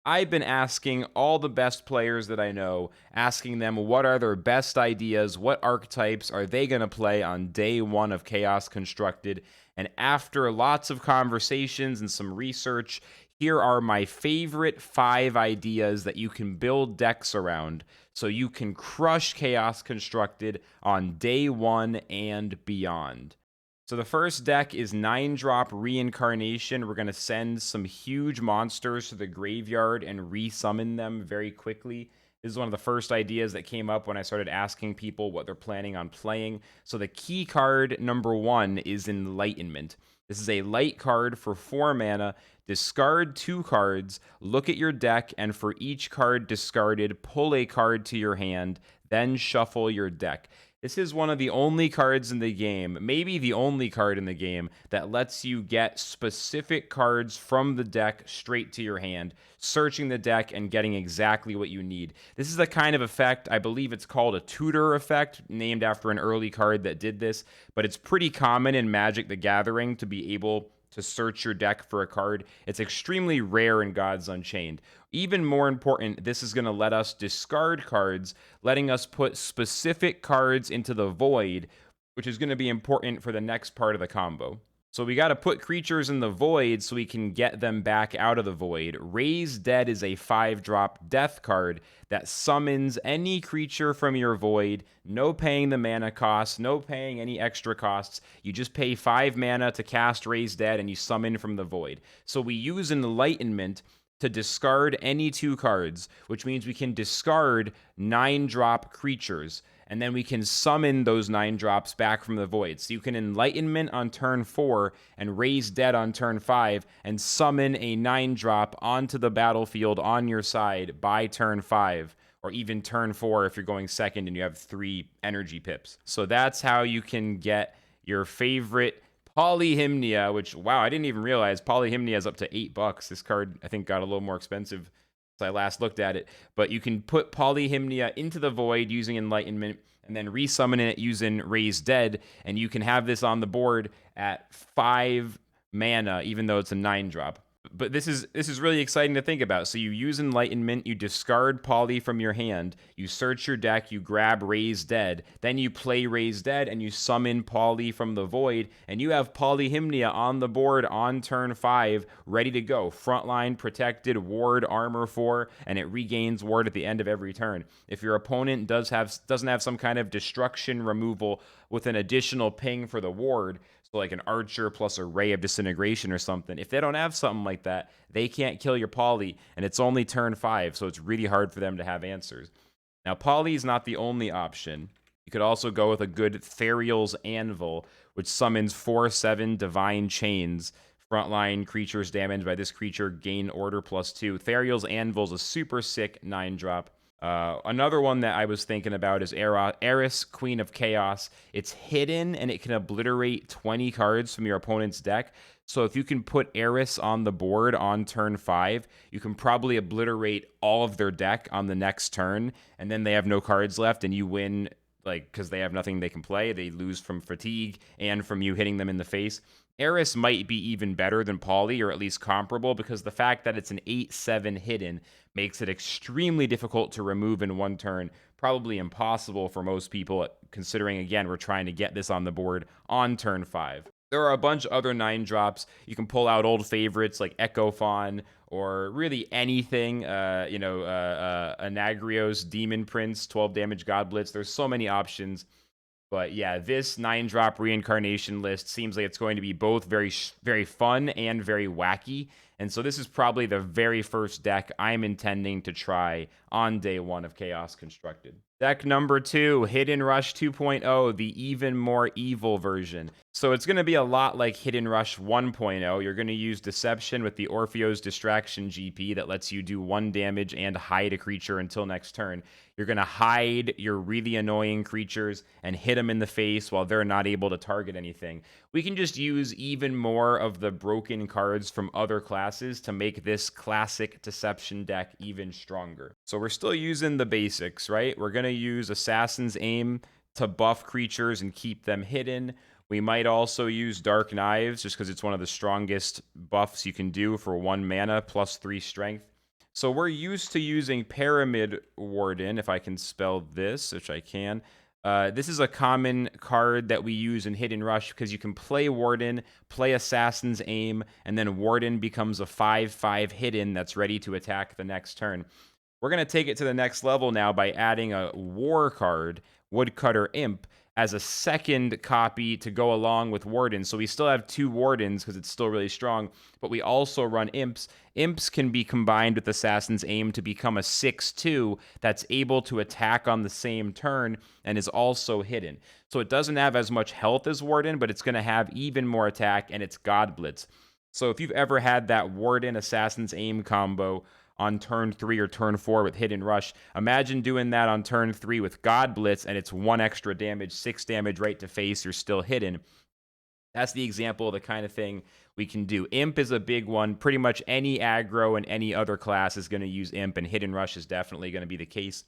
I've been asking all the best players that I know, asking them what are their best ideas, what archetypes are they going to play on day one of Chaos Constructed. And after lots of conversations and some research, here are my favorite 5 ideas that you can build decks around so you can crush Chaos Constructed on day one and beyond. So the first deck is 9-drop Reincarnation. We're going to send some huge monsters to the graveyard and resummon them very quickly. This is one of the first ideas that came up when I started asking people what they're planning on playing. So the key card number 1 is Enlightenment. This is a light card for 4 mana. Discard 2 cards, look at your deck, and for each card discarded, pull a card to your hand, then shuffle your deck. This is one of the only cards in the game, maybe the only card in the game, that lets you get specific cards from the deck straight to your hand, searching the deck and getting exactly what you need. This is the kind of effect, I believe it's called a tutor effect, named after an early card that did this, but it's pretty common in Magic the Gathering to be able to search your deck for a card. It's extremely rare in Gods Unchained. Even more important, this is going to let us discard cards, letting us put specific cards into the void, which is going to be important for the next part of the combo. So we got to put creatures in the void so we can get them back out of the void. Raise Dead is a 5-drop death card that summons any creature from your void. No paying the mana cost, no paying any extra costs. You just pay 5 mana to cast Raise Dead and you summon from the void. So we use Enlightenment to discard any 2 cards, which means we can discard 9-drop creatures, and then we can summon those 9 drops back from the void. So you can Enlightenment on turn 4 and Raise Dead on turn 5 and summon a 9-drop onto the battlefield on your side by turn 5, or even turn 4 if you're going second and you have 3 energy pips. So that's how you can get your favorite Polyhymnia, which, wow, I didn't even realize Polyhymnia is up to $8. This card, I think, got a little more expensive since I last looked at it. But you can put Polyhymnia into the void using Enlightenment and then resummon it using Raise Dead, and you can have this on the board at 5 mana, even though it's a 9-drop. But this is really exciting to think about. So you use Enlightenment, you discard Poly from your hand, you search your deck, you grab Raise Dead, then you play Raise Dead, and you summon Poly from the void, and you have Polyhymnia on the board on turn 5, ready to go. Frontline, protected, ward, armor 4, and it regains ward at the end of every turn. If your opponent doesn't have some kind of destruction removal with an additional ping for the ward, so like an archer plus a ray of disintegration or something, if they don't have something like that, they can't kill your Poly, and it's only turn 5, so it's really hard for them to have answers. Now, Poly is not the only option. You could also go with a good Therial's Anvil, which summons 4/7 Divine Chains. Frontline creatures damaged by this creature gain order +2. Therial's Anvil is a super sick 9-drop. Another one that I was thinking about is Eris, Queen of Chaos. It's hidden and it can obliterate 20 cards from your opponent's deck. So if you can put Eris on the board on turn 5, you can probably obliterate all of their deck on the next turn, and then they have no cards left, and you win, like, because they have nothing they can play. They lose from fatigue and from you hitting them in the face. Eris might be even better than Poly, or at least comparable, because the fact that it's an 8/7 hidden makes it extremely difficult to remove in one turn. Probably impossible for most people, considering, again, we're trying to get this on the board on turn 5. There are a bunch of other 9-drops. You can pull out old favorites like Echo Fawn, or really anything, Anagrios, Demon Prince, 12 damage God Blitz. There's so many options. But yeah, this 9-drop Reincarnation list seems like it's going to be both very, very fun and very wacky. And so this is probably the very first deck I'm intending to try on day 1 of Chaos Constructed. Deck number 2, Hidden Rush 2.0, the even more evil version. So it's going to be a lot like Hidden Rush 1.0. You're going to use Deception with the Orpheo's Distraction GP that lets you do 1 damage and hide a creature until next turn. You're going to hide your really annoying creatures and hit them in the face while they're not able to target anything. We can just use even more of the broken cards from other classes to make this classic Deception deck even stronger. So we're still using the basics, right? We're going to use Assassin's Aim to buff creatures and keep them hidden. We might also use Dark Knives just because it's one of the strongest buffs you can do for 1 mana plus 3 strength. So we're used to using Pyramid Warden, if I can spell this, which I can. This is a common card that we use in Hidden Rush because you can play Warden, play Assassin's Aim, and then Warden becomes a 5/5 hidden that's ready to attack the next turn. We're going to take it to the next level now by adding a war card, Woodcutter Imp, as a second copy to go along with Wardens. So we still have 2 Wardens because it's still really strong, but we also run Imps. Imps can be combined with Assassin's Aim to become a 6/2 that's able to attack on the same turn and is also hidden. So it doesn't have as much health as Warden, but it's going to have even more attack, and it's God Blitz. So if you've ever had that Warden Assassin's Aim combo on turn 3 or turn 4 with Hidden Rush, imagine doing that on turn 3 with God Blitz, and it's 1 extra damage, 6 damage right to face, you're still hidden. That's the example of the kind of thing we can do. Imp is a big one. Pretty much any aggro and any other class is going to use Imp, and Hidden Rush is definitely going to be the case.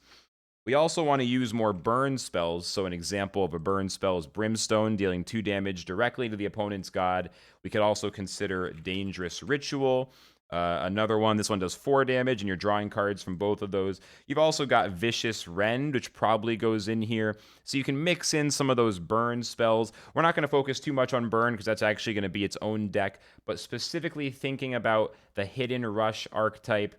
We also want to use more burn spells. So an example of a burn spell is Brimstone, dealing 2 damage directly to the opponent's god. We could also consider Dangerous Ritual. Another one, this one does 4 damage, and you're drawing cards from both of those. You've also got Vicious Rend, which probably goes in here. So you can mix in some of those burn spells. We're not going to focus too much on burn because that's actually going to be its own deck, but specifically thinking about the Hidden Rush archetype,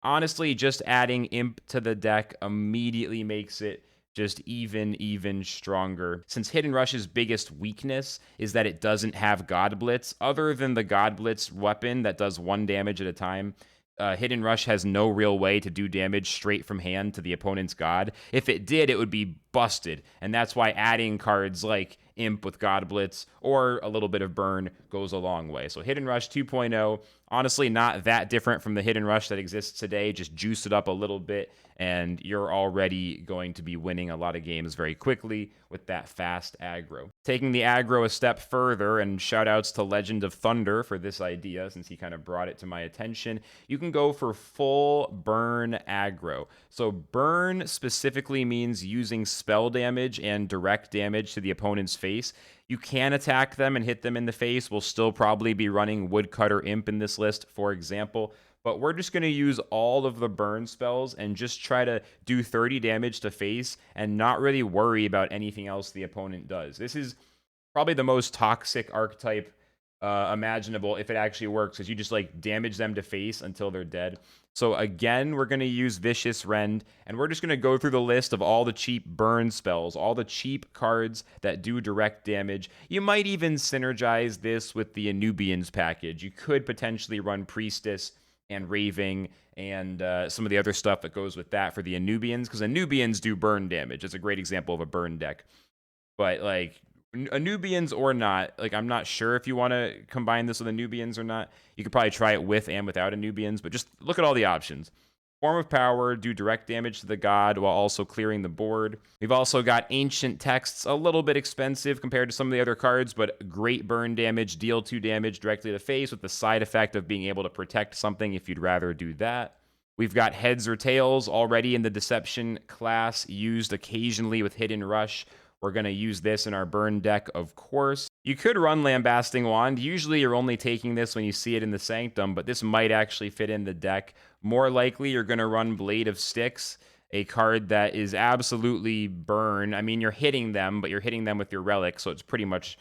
honestly, just adding Imp to the deck immediately makes it just even stronger. Since Hidden Rush's biggest weakness is that it doesn't have God Blitz, other than the God Blitz weapon that does 1 damage at a time, Hidden Rush has no real way to do damage straight from hand to the opponent's god. If it did, it would be busted, and that's why adding cards like Imp with God Blitz or a little bit of Burn goes a long way. So Hidden Rush 2.0, honestly not that different from the Hidden Rush that exists today. Just juice it up a little bit, and you're already going to be winning a lot of games very quickly with that fast aggro. Taking the aggro a step further, and shout outs to Legend of Thunder for this idea since he kind of brought it to my attention, you can go for full burn aggro. So burn specifically means using spell damage and direct damage to the opponent's face. You can attack them and hit them in the face. We'll still probably be running Woodcutter Imp in this list, for example. But we're just going to use all of the burn spells and just try to do 30 damage to face and not really worry about anything else the opponent does. This is probably the most toxic archetype imaginable if it actually works, because you just like damage them to face until they're dead. So again, we're going to use Vicious Rend, and we're just going to go through the list of all the cheap burn spells, all the cheap cards that do direct damage. You might even synergize this with the Anubians package. You could potentially run Priestess and Raving and some of the other stuff that goes with that for the Anubians, because Anubians do burn damage. It's a great example of a burn deck. But like Anubians or not, like I'm not sure if you want to combine this with Anubians or not. You could probably try it with and without Anubians, but just look at all the options. Form of Power, do direct damage to the god while also clearing the board. We've also got Ancient Texts, a little bit expensive compared to some of the other cards, but great burn damage, deal 2 damage directly to the face with the side effect of being able to protect something if you'd rather do that. We've got Heads or Tails already in the Deception class, used occasionally with Hidden Rush. We're going to use this in our burn deck, of course. You could run Lambasting Wand. Usually you're only taking this when you see it in the Sanctum, but this might actually fit in the deck. More likely you're going to run Blade of Sticks, a card that is absolutely burn. I mean, you're hitting them, but you're hitting them with your relic, so it's pretty much...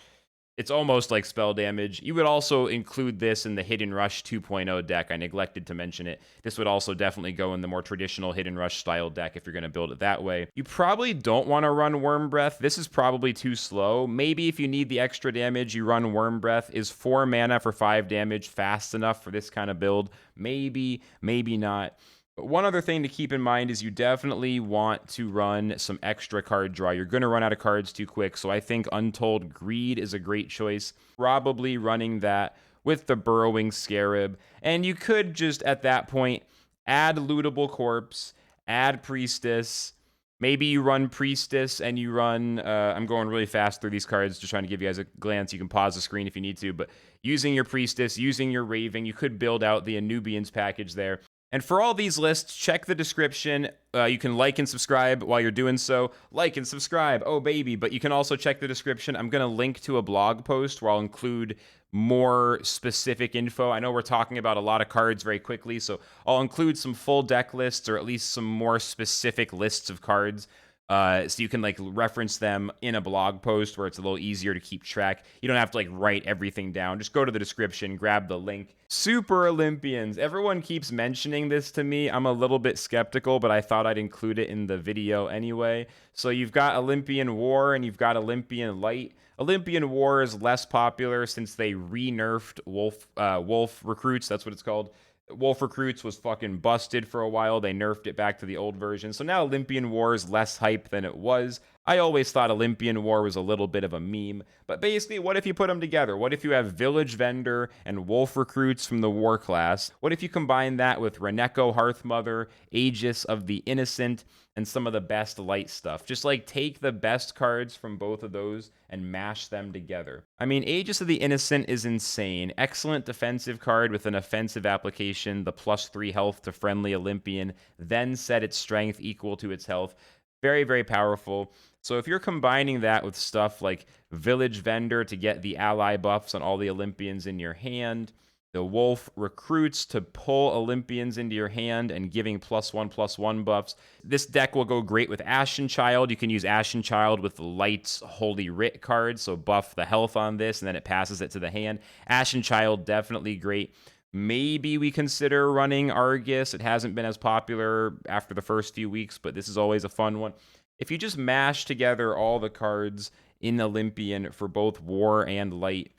it's almost like spell damage. You would also include this in the Hidden Rush 2.0 deck. I neglected to mention it. This would also definitely go in the more traditional Hidden Rush style deck if you're going to build it that way. You probably don't want to run Worm Breath. This is probably too slow. Maybe if you need the extra damage, you run Worm Breath. Is 4 mana for 5 damage fast enough for this kind of build? Maybe, maybe not. But one other thing to keep in mind is you definitely want to run some extra card draw. You're going to run out of cards too quick, so I think Untold Greed is a great choice. Probably running that with the Burrowing Scarab. And you could just, at that point, add Lootable Corpse, add Priestess. Maybe you run Priestess and you run... I'm going really fast through these cards, just trying to give you guys a glance. You can pause the screen if you need to, but using your Priestess, using your Raving, you could build out the Anubians package there. And for all these lists, check the description. You can like and subscribe while you're doing so. Like and subscribe, oh baby. But you can also check the description. I'm going to link to a blog post where I'll include more specific info. I know we're talking about a lot of cards very quickly, so I'll include some full deck lists or at least some more specific lists of cards. So you can like reference them in a blog post where it's a little easier to keep track. You don't have to like write everything down. Just go to the description, grab the link. Super Olympians. Everyone keeps mentioning this to me. I'm a little bit skeptical, but I thought I'd include it in the video anyway. So you've got Olympian War and you've got Olympian Light. Olympian War is less popular since they re-nerfed Wolf Recruits. That's what it's called. Wolf Recruits was fucking busted for a while. They nerfed it back to the old version. So now Olympian War is less hype than it was. I always thought Olympian War was a little bit of a meme. But basically, what if you put them together? What if you have Village Vendor and Wolf Recruits from the War class? What if you combine that with Reneko Hearthmother, Aegis of the Innocent, and some of the best light stuff? Just like take the best cards from both of those and mash them together. I mean, Aegis of the Innocent is insane. Excellent defensive card with an offensive application, the +3 health to friendly Olympian, then set its strength equal to its health. Very, very powerful. So if you're combining that with stuff like Village Vendor to get the ally buffs on all the Olympians in your hand, the Wolf Recruits to pull Olympians into your hand and giving +1/+1 buffs. This deck will go great with Ashen Child. You can use Ashen Child with Light's Holy Writ cards, so buff the health on this, and then it passes it to the hand. Ashen Child, definitely great. Maybe we consider running Argus. It hasn't been as popular after the first few weeks, but this is always a fun one. If you just mash together all the cards in Olympian for both War and Light,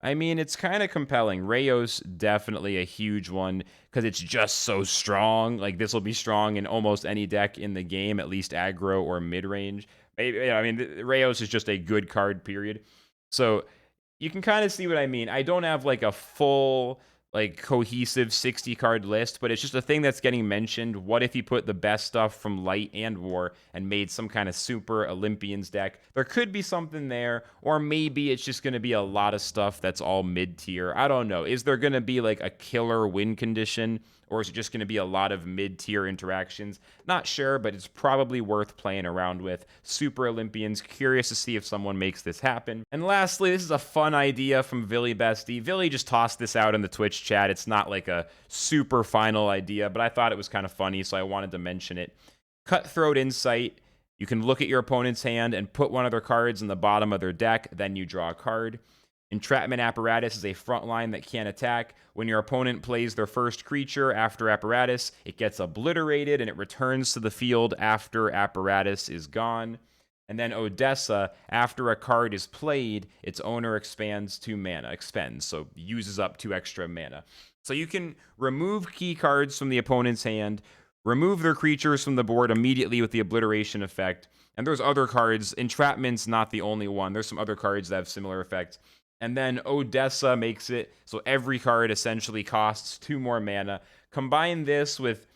I mean, it's kind of compelling. Rayos, definitely a huge one, because it's just so strong. Like, this will be strong in almost any deck in the game, at least aggro or mid-range. I mean, Rayos is just a good card, period. So, you can kind of see what I mean. I don't have, like, a full, like, cohesive 60-card list, but it's just a thing that's getting mentioned. What if you put the best stuff from Light and War and made some kind of super Olympians deck? There could be something there, or maybe it's just going to be a lot of stuff that's all mid-tier. I don't know. Is there going to be, like, a killer win condition, or is it just going to be a lot of mid-tier interactions? Not sure, but it's probably worth playing around with. Super Olympians, curious to see if someone makes this happen. And lastly, this is a fun idea from Villy Bestie. Villy just tossed this out in the Twitch chat. It's not like a super final idea, but I thought it was kind of funny, so I wanted to mention it. Cutthroat Insight. You can look at your opponent's hand and put one of their cards in the bottom of their deck, then you draw a card. Entrapment Apparatus is a front line that can't attack. When your opponent plays their first creature after Apparatus, it gets obliterated and it returns to the field after Apparatus is gone. And then Odessa, after a card is played, its owner expands 2 mana, expends, so uses up 2 extra mana. So you can remove key cards from the opponent's hand, remove their creatures from the board immediately with the obliteration effect. And there's other cards. Entrapment's not the only one. There's some other cards that have similar effects. And then Odessa makes it so every card essentially costs 2 more mana. Combine this with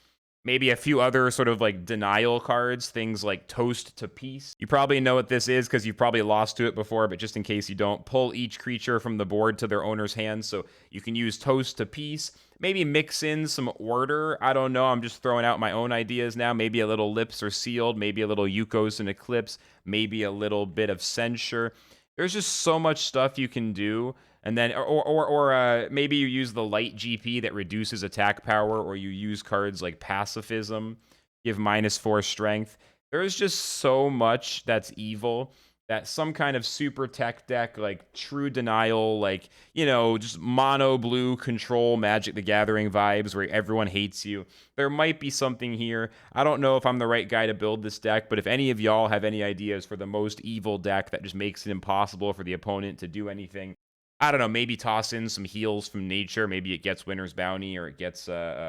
maybe a few other sort of like denial cards, things like Toast to Peace. You probably know what this is because you've probably lost to it before, but just in case you don't, pull each creature from the board to their owner's hands. So you can use Toast to Peace. Maybe mix in some Order. I don't know. I'm just throwing out my own ideas now. Maybe a little Lips Are Sealed. Maybe a little Yukos and Eclipse. Maybe a little bit of Censure. There's just so much stuff you can do. And then, or maybe you use the light GP that reduces attack power, or you use cards like Pacifism, give -4 strength. There's just so much that's evil that some kind of super tech deck, like True Denial, like, you know, just mono blue control Magic the Gathering vibes where everyone hates you. There might be something here. I don't know if I'm the right guy to build this deck, but if any of y'all have any ideas for the most evil deck that just makes it impossible for the opponent to do anything, I don't know, maybe toss in some heals from nature. Maybe it gets Winter's Bounty or it gets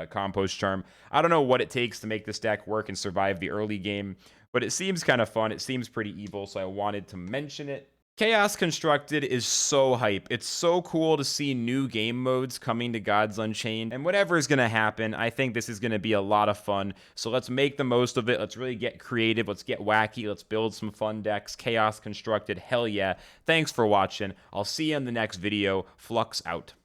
Compost Charm. I don't know what it takes to make this deck work and survive the early game, but it seems kind of fun. It seems pretty evil, so I wanted to mention it. Chaos Constructed is so hype. It's so cool to see new game modes coming to Gods Unchained. And whatever is going to happen, I think this is going to be a lot of fun. So let's make the most of it. Let's really get creative. Let's get wacky. Let's build some fun decks. Chaos Constructed, hell yeah. Thanks for watching. I'll see you in the next video. Flux out.